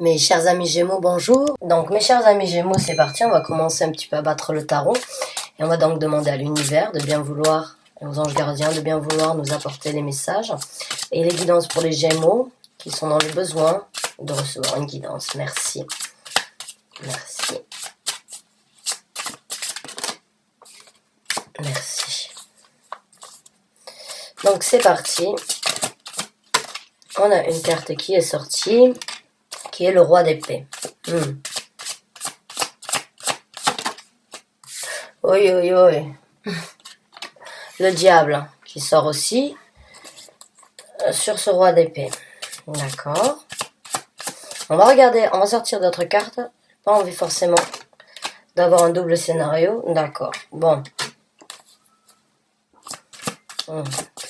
Mes chers amis Gémeaux, bonjour. Donc mes chers amis Gémeaux, c'est parti, on va commencer un petit peu à battre le tarot. Et on va donc demander à l'univers de bien vouloir, et aux anges gardiens de bien vouloir nous apporter les messages et les guidances pour les Gémeaux qui sont dans le besoin de recevoir une guidance. Merci. Merci. Merci. Donc c'est parti. On a une carte qui est sortie, qui est le roi d'épée. Oui, oui, oui. Le diable qui sort aussi sur ce roi d'épée. D'accord. On va regarder, on va sortir d'autres cartes. Pas envie forcément d'avoir un double scénario. D'accord. Bon.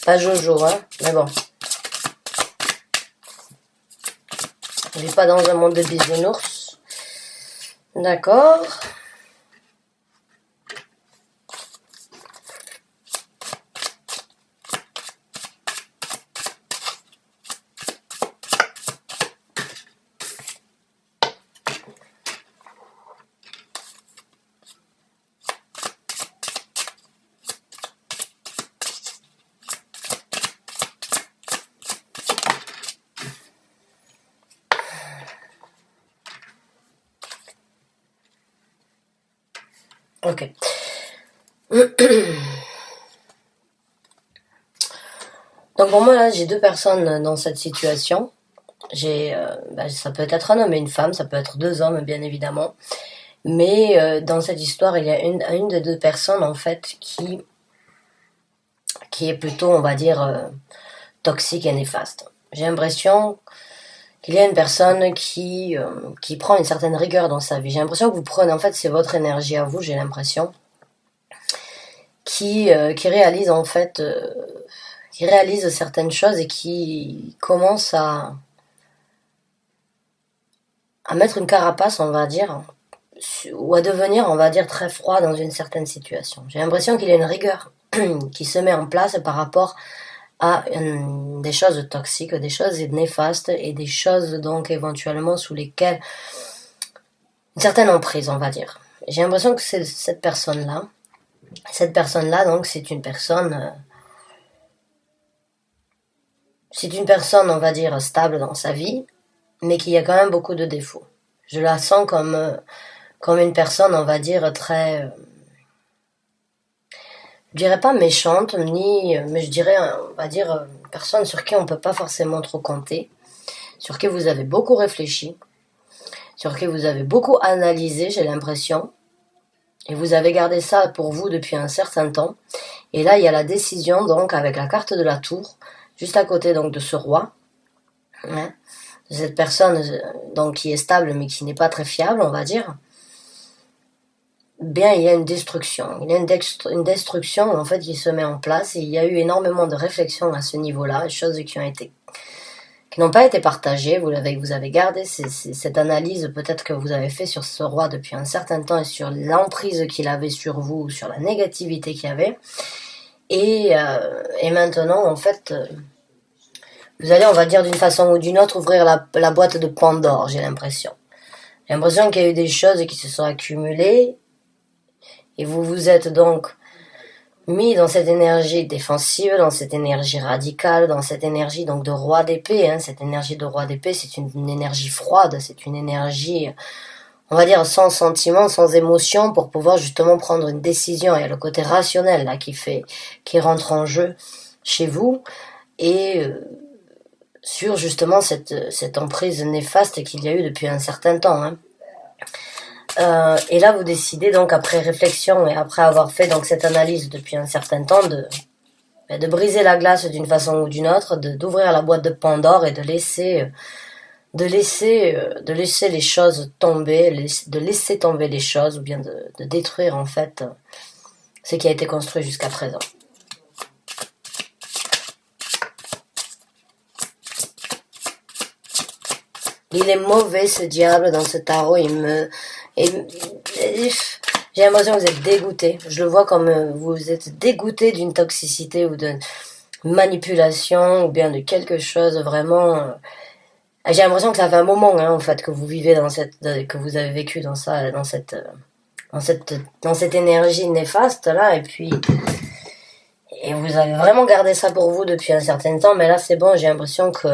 Pas Jojo, hein. Mais bon. On vit pas dans un monde de bisounours. D'accord. Ok. Donc pour moi là, j'ai deux personnes dans cette situation. Ça peut être un homme et une femme, ça peut être deux hommes bien évidemment. Mais dans cette histoire, il y a une des deux personnes en fait qui est plutôt, on va dire, toxique et néfaste. J'ai l'impression qu'il y a une personne qui prend une certaine rigueur dans sa vie. J'ai l'impression que vous prenez, en fait, c'est votre énergie à vous, j'ai l'impression, qui réalise en fait, qui réalise certaines choses et qui commence à mettre une carapace, on va dire, ou à devenir, on va dire, très froid dans une certaine situation. J'ai l'impression qu'il y a une rigueur qui se met en place par rapport à des choses toxiques, des choses néfastes et des choses donc éventuellement sous lesquelles une certaine emprise, on va dire. J'ai l'impression que c'est cette personne-là donc c'est une personne on va dire stable dans sa vie, mais qui a quand même beaucoup de défauts. Je la sens comme une personne, on va dire, très je dirais pas méchante, mais je dirais, on va dire, une personne sur qui on peut pas forcément trop compter, sur qui vous avez beaucoup réfléchi, sur qui vous avez beaucoup analysé, j'ai l'impression, et vous avez gardé ça pour vous depuis un certain temps. Et là, il y a la décision, donc, avec la carte de la tour, juste à côté, donc, de ce roi, hein, de cette personne, donc, qui est stable, mais qui n'est pas très fiable, on va dire. Bien, il y a une destruction. Il y a une destruction, en fait, qui se met en place, et il y a eu énormément de réflexions à ce niveau-là, choses qui n'ont pas été partagées. Vous avez gardé cette analyse peut-être que vous avez fait sur ce roi depuis un certain temps et sur l'emprise qu'il avait sur vous, sur la négativité qu'il y avait. Et maintenant, en fait, vous allez, on va dire d'une façon ou d'une autre, ouvrir la boîte de Pandore, j'ai l'impression. J'ai l'impression qu'il y a eu des choses qui se sont accumulées et vous vous êtes donc mis dans cette énergie défensive, dans cette énergie radicale, dans cette énergie donc de roi d'épée. Hein. Cette énergie de roi d'épée, c'est une énergie froide, c'est une énergie, on va dire, sans sentiment, sans émotion, pour pouvoir justement prendre une décision. Il y a le côté rationnel là qui rentre en jeu chez vous, et sur justement cette emprise néfaste qu'il y a eu depuis un certain temps. Hein. Et là, vous décidez donc, après réflexion et après avoir fait donc cette analyse depuis un certain temps, de briser la glace d'une façon ou d'une autre, d'ouvrir la boîte de Pandore et de laisser les choses tomber, de laisser tomber les choses, ou bien de détruire en fait ce qui a été construit jusqu'à présent. Il est mauvais ce diable dans ce tarot, j'ai l'impression que vous êtes dégoûté. Je le vois comme vous êtes dégoûté d'une toxicité ou de manipulation ou bien de quelque chose vraiment J'ai l'impression que ça fait un moment, hein, en fait, que vous vivez que vous avez vécu dans cette énergie néfaste là, et vous avez vraiment gardé ça pour vous depuis un certain temps, mais là c'est bon, j'ai l'impression que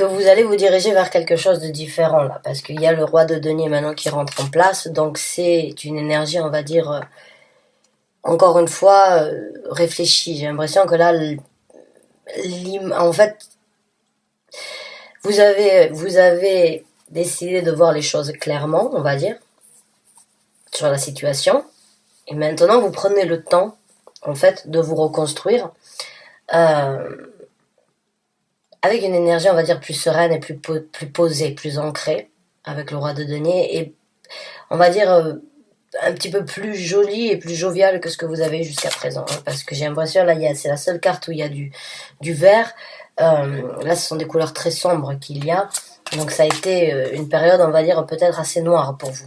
vous allez vous diriger vers quelque chose de différent là, parce qu'il y a le roi de denier maintenant qui rentre en place, donc c'est une énergie, on va dire, encore une fois, réfléchie. J'ai l'impression que là, en fait, vous avez décidé de voir les choses clairement, on va dire, sur la situation, et maintenant vous prenez le temps, en fait, de vous reconstruire, avec une énergie, on va dire, plus sereine et plus posée, plus ancrée, avec le roi de denier, et on va dire un petit peu plus jolie et plus joviale que ce que vous avez jusqu'à présent, hein, parce que j'ai l'impression, là, c'est la seule carte où il y a du vert, là, ce sont des couleurs très sombres qu'il y a, donc ça a été une période, on va dire, peut-être assez noire pour vous.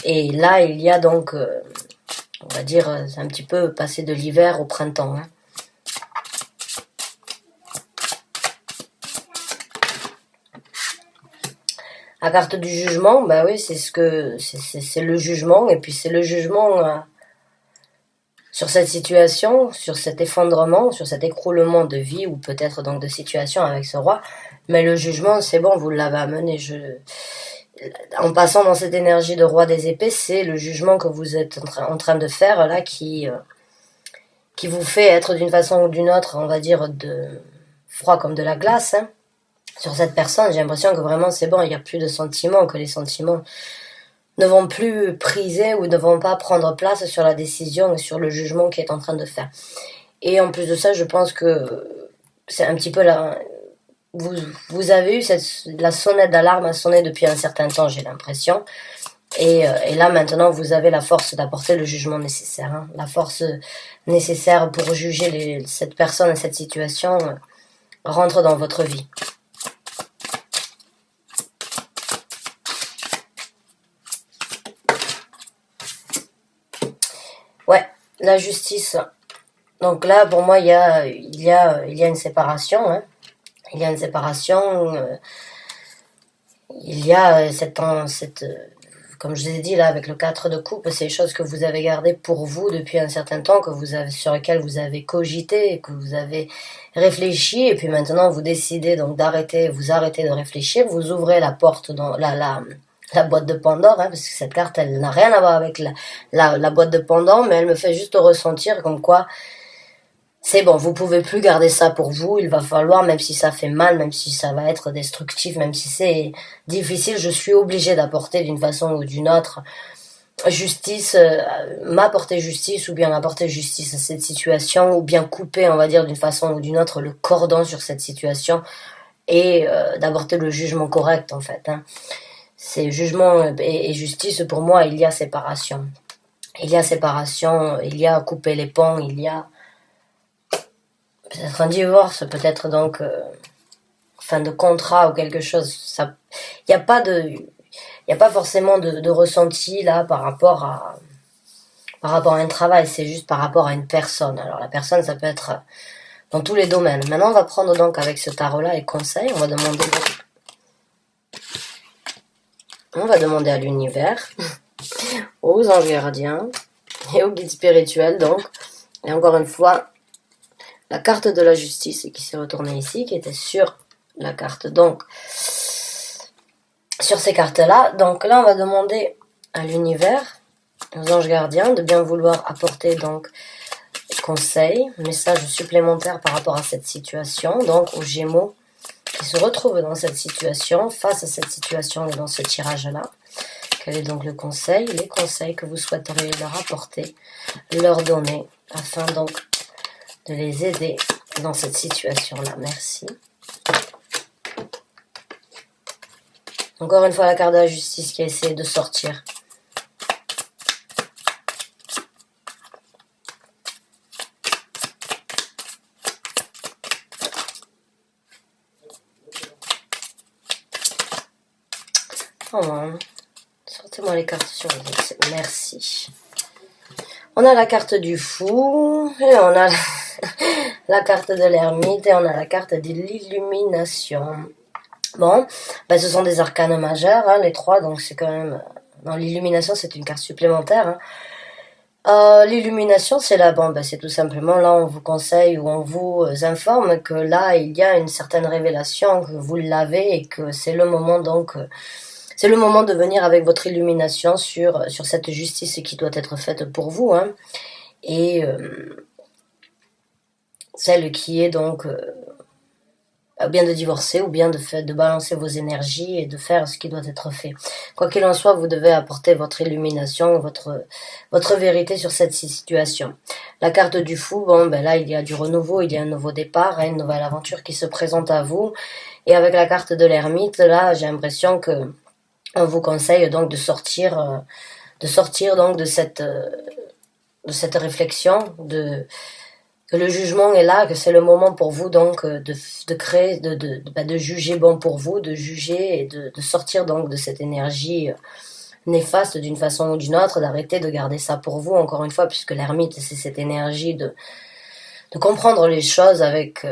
Et là, il y a donc, on va dire, c'est un petit peu passé de l'hiver au printemps, hein. La carte du jugement, bah oui, c'est le jugement, et puis c'est le jugement sur cette situation, sur cet effondrement, sur cet écroulement de vie, ou peut-être donc de situation avec ce roi. Mais le jugement, c'est bon, vous l'avez amené. En passant dans cette énergie de roi des épées, c'est le jugement que vous êtes en train de faire là qui vous fait être d'une façon ou d'une autre, on va dire, de froid comme de la glace, hein. Sur cette personne, j'ai l'impression que vraiment c'est bon, il n'y a plus de sentiments, que les sentiments ne vont plus priser ou ne vont pas prendre place sur la décision et sur le jugement qu'il est en train de faire. Et en plus de ça, je pense que c'est un petit peu là, vous avez eu la sonnette d'alarme à sonner depuis un certain temps, j'ai l'impression. Et là maintenant, vous avez la force d'apporter le jugement nécessaire, hein, la force nécessaire pour juger cette personne et cette situation rentre dans votre vie. Ouais, la justice. Donc là, pour moi, il y a une séparation, hein. Il y a une séparation. Il y a comme je vous ai dit là, avec le 4 de coupe, c'est des choses que vous avez gardées pour vous depuis un certain temps, sur lesquelles vous avez cogité, que vous avez réfléchi, et puis maintenant vous décidez donc vous arrêtez de réfléchir, vous ouvrez la porte dans la boîte de Pandore, hein, parce que cette carte, elle n'a rien à voir avec la boîte de Pandore, mais elle me fait juste ressentir comme quoi c'est bon, vous pouvez plus garder ça pour vous, il va falloir, même si ça fait mal, même si ça va être destructif, même si c'est difficile, je suis obligée d'apporter d'une façon ou d'une autre justice, m'apporter justice, ou bien apporter justice à cette situation, ou bien couper, on va dire, d'une façon ou d'une autre le cordon sur cette situation, et d'apporter le jugement correct, en fait, hein. C'est jugement et justice, pour moi, il y a séparation. Il y a séparation, il y a couper les ponts, il y a peut-être un divorce, peut-être donc fin de contrat ou quelque chose. Ça, il n'y a pas forcément de ressenti là par rapport à un travail. C'est juste par rapport à une personne. Alors la personne, ça peut être dans tous les domaines. Maintenant, on va prendre donc avec ce tarot là les conseils. On va demander à l'univers, aux anges gardiens et aux guides spirituels donc. Et encore une fois, la carte de la justice qui s'est retournée ici, qui était sur la carte, donc sur ces cartes-là. Donc là, on va demander à l'univers, aux anges gardiens, de bien vouloir apporter donc conseils, messages supplémentaires par rapport à cette situation, donc aux Gémeaux qui se retrouvent dans cette situation, face à cette situation et dans ce tirage-là. Quel est donc le conseil, les conseils que vous souhaiteriez leur apporter, leur donner, afin donc de les aider dans cette situation-là. Merci. Encore une fois, la carte de la justice qui a essayé de sortir. Oh, sortez-moi les cartes sur les autres. Merci. On a la carte du fou et on a la carte de l'ermite et on a la carte de l'illumination. Bon, ben ce sont des arcanes majeurs, hein, les trois, donc c'est quand même... Dans l'illumination, c'est une carte supplémentaire. L'illumination, c'est là, bon, ben c'est tout simplement, là, on vous conseille ou on vous informe que là, il y a une certaine révélation, que vous l'avez et que c'est le moment, donc... c'est le moment de venir avec votre illumination sur cette justice qui doit être faite pour vous, hein. Et celle qui est donc bien de divorcer ou bien de balancer vos énergies et de faire ce qui doit être fait. Quoi qu'il en soit, vous devez apporter votre illumination, votre vérité sur cette situation. La carte du fou, bon, ben là, il y a du renouveau, il y a un nouveau départ, hein, une nouvelle aventure qui se présente à vous. Et avec la carte de l'ermite, là, j'ai l'impression que on vous conseille donc de sortir donc de cette réflexion, que le jugement est là, que c'est le moment pour vous donc de créer, de juger bon pour vous, de juger et de sortir donc de cette énergie néfaste d'une façon ou d'une autre, d'arrêter de garder ça pour vous, encore une fois, puisque l'ermite, c'est cette énergie de comprendre les choses avec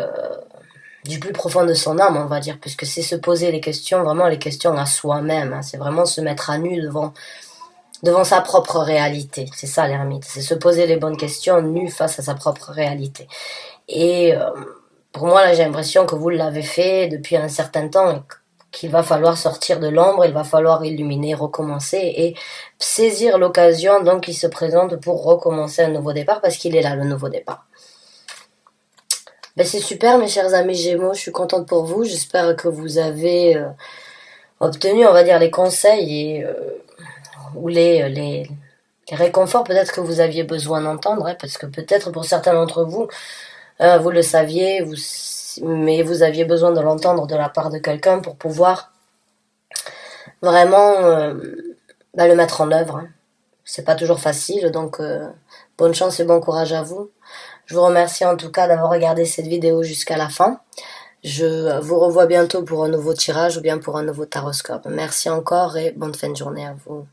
du plus profond de son âme, on va dire, puisque c'est se poser les questions, vraiment les questions à soi-même, hein, c'est vraiment se mettre à nu devant sa propre réalité. C'est ça l'ermite, c'est se poser les bonnes questions nu face à sa propre réalité. Et pour moi, là, j'ai l'impression que vous l'avez fait depuis un certain temps et qu'il va falloir sortir de l'ombre, il va falloir illuminer, recommencer et saisir l'occasion donc qui se présente pour recommencer un nouveau départ, parce qu'il est là, le nouveau départ. Ben c'est super, mes chers amis Gémeaux, je suis contente pour vous, j'espère que vous avez obtenu, on va dire, les conseils et ou les réconforts peut-être que vous aviez besoin d'entendre, hein, parce que peut-être pour certains d'entre vous, vous le saviez, mais vous aviez besoin de l'entendre de la part de quelqu'un pour pouvoir vraiment le mettre en œuvre, hein. C'est pas toujours facile, donc bonne chance et bon courage à vous. Je vous remercie en tout cas d'avoir regardé cette vidéo jusqu'à la fin. Je vous revois bientôt pour un nouveau tirage ou bien pour un nouveau taroscope. Merci encore et bonne fin de journée à vous.